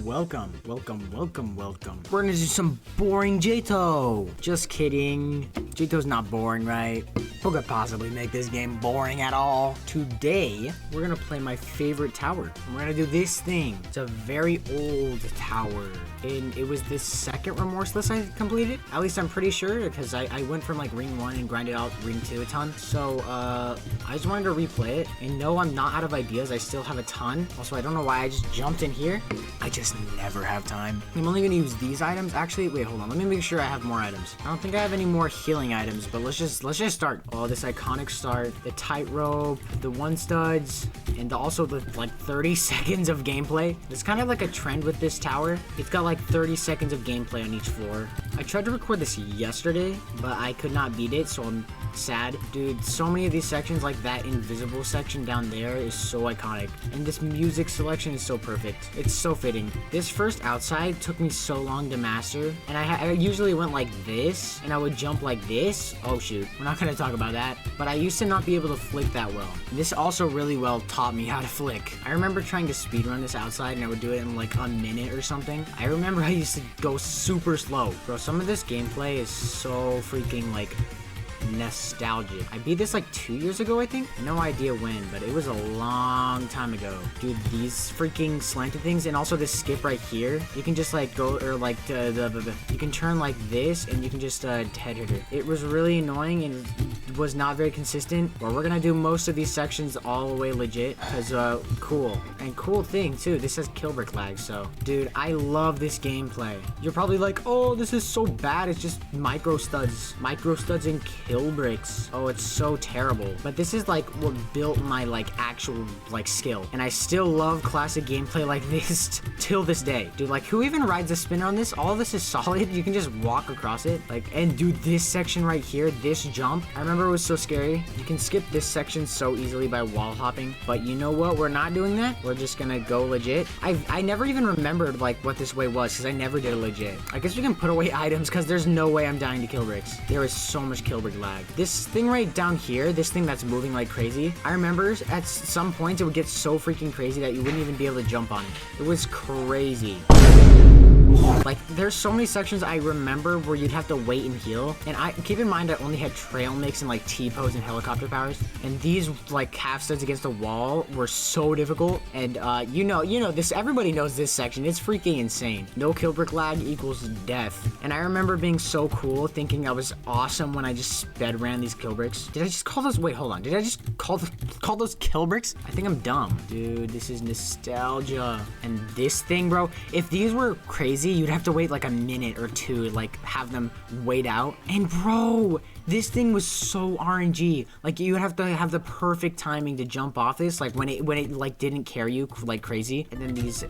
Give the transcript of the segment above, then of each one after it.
Welcome. We're gonna do some boring JToH. Just kidding. JToH's not boring, right? Who could possibly make this game boring at all? Today, we're gonna play my favorite tower. We're gonna do this thing. It's a very old tower. And it was this second remorseless I completed. At least I'm pretty sure, because I went from like ring 1 and grinded out ring 2 a ton. So, I just wanted to replay it. And no, I'm not out of ideas. I still have a ton. Also, I don't know why I just jumped in here. I just never have time. I'm only gonna use these items. Actually, wait, hold on. Let me make sure I have more items. I don't think I have any more healing items, but let's just start. Oh, this iconic start, the tightrope, the one studs, and also the like 30 seconds of gameplay. It's kind of like a trend with this tower. It's got like 30 seconds of gameplay on each floor. I tried to record this yesterday, but I could not beat it, so I'm sad. Dude, so many of these sections, like that invisible section down there, is so iconic. And this music selection is so perfect. It's so fitting. This first outside took me so long to master, and I usually went like this, and I would jump like this. Oh shoot, we're not gonna talk about that. But I used to not be able to flick that well. This also really well taught me how to flick. I remember trying to speedrun this outside, and I would do it in like a minute or something. I remember I used to go super slow. Bro, some of this gameplay is so freaking like nostalgic. I beat this like 2 years ago, I think. No idea when, but it was a long time ago. Dude, these freaking slanted things, and also this skip right here, you can just like go, or like you can turn like this, and you can just head hitter. It was really annoying and was not very consistent, but we're gonna do most of these sections all the way legit, because cool. And cool thing too, this has kill brick lag. So dude, I love this gameplay. You're probably like, oh, this is so bad, it's just micro studs and kill bricks. Oh, it's so terrible. But this is like what built my like actual like skill, and I still love classic gameplay like this till this day. Dude, like who even rides a spinner on this? All of this is solid. You can just walk across it. Like, and dude, this section right here, this jump, I remember it was so scary. You can skip this section so easily by wall hopping, but you know what? We're not doing that. We're just gonna go legit. I never even remembered like what this way was, because I never did it legit. I guess we can put away items, because there's no way I'm dying to kill bricks. There is so much kill brick lag. This thing right down here, this thing that's moving like crazy, I remember at some points it would get so freaking crazy that you wouldn't even be able to jump on it. It was crazy. Like, there's so many sections I remember where you'd have to wait and heal. And I keep in mind I only had trail mix and like T-pose and helicopter powers. And these like half studs against the wall were so difficult. And you know this, everybody knows this section. It's freaking insane. No kill brick lag equals death. And I remember being so cool, thinking I was awesome when I just sped ran these kill bricks. Did I just call those? Wait, hold on. Did I just call those kill bricks? I think I'm dumb. Dude, this is nostalgia. And this thing, bro, if these were crazy, you'd have to wait like a minute or two to like have them wait out. And bro, this thing was so RNG. Like, you would have to have the perfect timing to jump off this, like when it like didn't carry you like crazy. And then these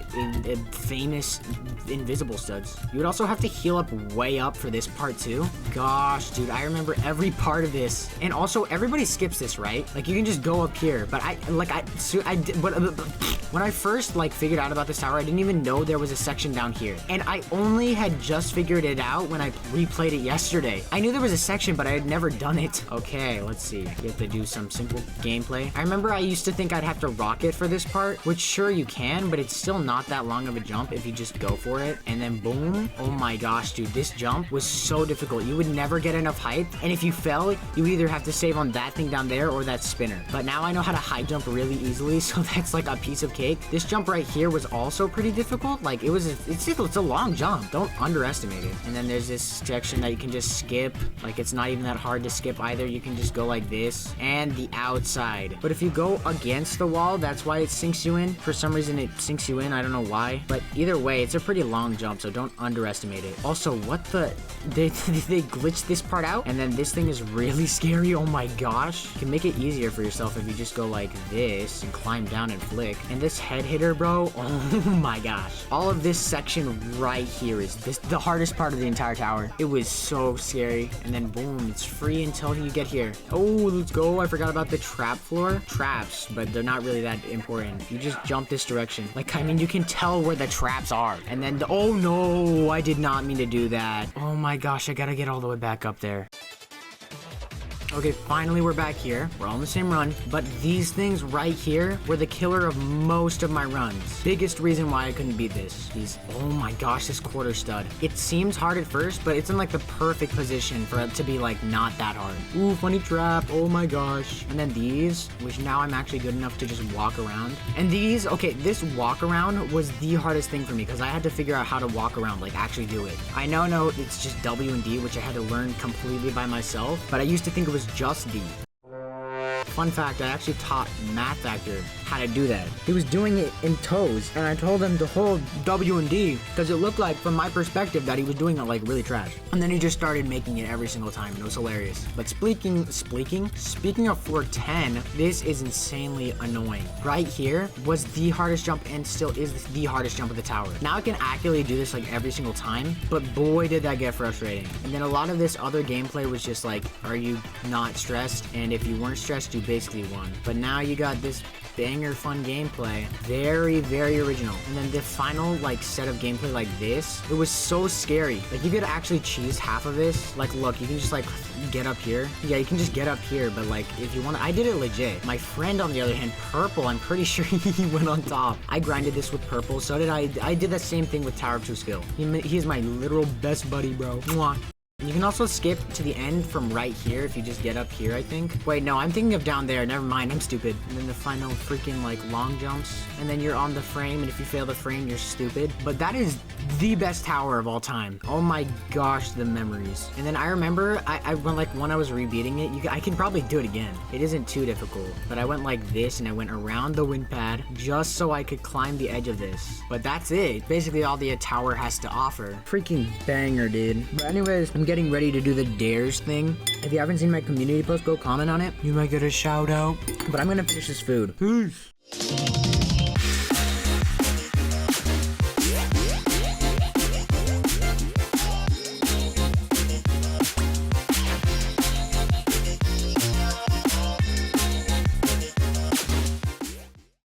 famous invisible studs. You would also have to heal up way up for this part too. Gosh, dude, I remember every part of this. And also, everybody skips this, right? Like, you can just go up here. But when I first like figured out about this tower, I didn't even know there was a section down here. And I only had just figured it out when I replayed it yesterday. I knew there was a section, but I had never done it. Okay, let's see. You have to do some simple gameplay. I remember I used to think I'd have to rocket for this part, which sure you can, but it's still not that long of a jump if you just go for it. And then boom. Oh my gosh, dude, this jump was so difficult. You would never get enough height. And if you fell, you either have to save on that thing down there or that spinner. But now I know how to high jump really easily, so that's like a piece of cake. This jump right here was also pretty difficult. Like, it's a long jump. Don't underestimate it. And then there's this section that you can just skip. Like, it's not even that hard to skip either. You can just go like this, and the outside. But if you go against the wall, that's why it sinks you in. For some reason, it sinks you in. I don't know why. But either way, it's a pretty long jump, so don't underestimate it. Also, what the? They glitched this part out, and then this thing is really scary. Oh my gosh. You can make it easier for yourself if you just go like this and climb down and flick. And this head hitter, bro, oh my gosh. All of this section right here is the hardest part of the entire tower. It was so scary. And then boom, it's free until you get here. Oh, let's go. I forgot about the trap floor. Traps, but they're not really that important. You just jump this direction. Like, I mean, you can tell where the traps are. And then, oh no, I did not mean to do that. Oh my gosh, I gotta get all the way back up there. Okay, finally we're back here. We're all on the same run, but these things right here were the killer of most of my runs. Biggest reason why I couldn't beat this. Oh my gosh, this quarter stud. It seems hard at first, but it's in like the perfect position for it to be like not that hard. Ooh, funny trap. Oh my gosh. And then these, which now I'm actually good enough to just walk around. And these, okay, this walk around was the hardest thing for me because I had to figure out how to walk around, like actually do it. I now know it's just W and D, which I had to learn completely by myself, but I used to think it was just D. Fun fact, I actually taught Math Factor how to do that. He was doing it in toes, and I told him to hold W and D because it looked like, from my perspective, that he was doing it like really trash. And then he just started making it every single time, and it was hilarious. But speaking of 410, this is insanely annoying. Right here was the hardest jump and still is the hardest jump of the tower. Now I can accurately do this like every single time, but boy did that get frustrating. And then a lot of this other gameplay was just like, are you not stressed? And if you weren't stressed, you basically won. But now you got this banger fun gameplay, very original. And then the final like set of gameplay like this, it was so scary. Like you could actually cheese half of this. Like look, you can just like get up here. Yeah, you can just get up here, but like if you want to, I did it legit. My friend on the other hand, purple, I'm pretty sure he went on top. I grinded this with purple, so did I did the same thing with Tower of Two skill. He's my literal best buddy, bro. Mwah. You can also skip to the end from right here if you just get up here, I think. Wait, no, I'm thinking of down there. Never mind, I'm stupid. And then the final freaking, like, long jumps. And then you're on the frame, and if you fail the frame, you're stupid. But that is the best tower of all time. Oh my gosh, the memories. And then I remember, I went, like, when I was rebeating it, I can probably do it again. It isn't too difficult. But I went like this, and I went around the wind pad just so I could climb the edge of this. But that's it. Basically, all the tower has to offer. Freaking banger, dude. But anyways, I'm getting ready to do the dares thing. If you haven't seen my community post, go comment on it. You might get a shout out. But I'm gonna finish this food. Peace.